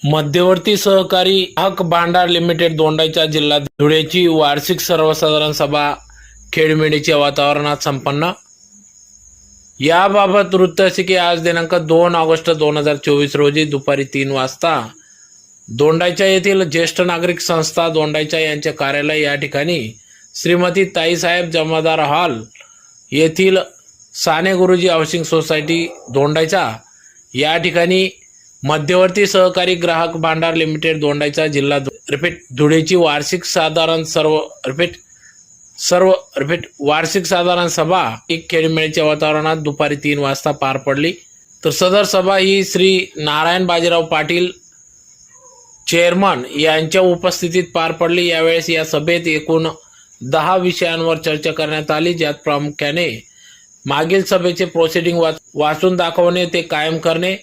मध्यवर्ती सहकारी हक भांडार लिमिटेड दोंडाईचा जिल्हा धुळेची वार्षिक सर्वसाधारण सभा खेळमेळीच्या वातावरणात संपन्न। याबाबत वृत्त असे की आज दिनांक 2 ऑगस्ट 2024 रोजी दुपारी 3 वाजता दोंडाईचा येथील ज्येष्ठ नागरिक संस्था दोंडाईचा यांचे कार्यालय या ठिकाणी श्रीमती ताईसाहेब जमादार हॉल येथील साने गुरुजी हाऊसिंग सोसायटी दोंडाईचा या ठिकाणी मध्यवर्ती सहकारी ग्राहक भांडार लिमिटेड दोंडाईचा जिल्हा धुळेची वार्षिक साधारण सभा एक खेळमेळीच्या वातावरणात दुपारी 3 वाजता पार पडली। तर सदर सभा ही श्री नारायण बाजीराव पाटील चेअरमन यांच्या उपस्थितीत पार पडली। यावेळेस या सभेत एकूण 10 विषयांवर चर्चा करण्यात आली, ज्यात प्रामुख्याने मागील सभेचे प्रोसिडिंग वाचून दाखवणे ते कायम करणे,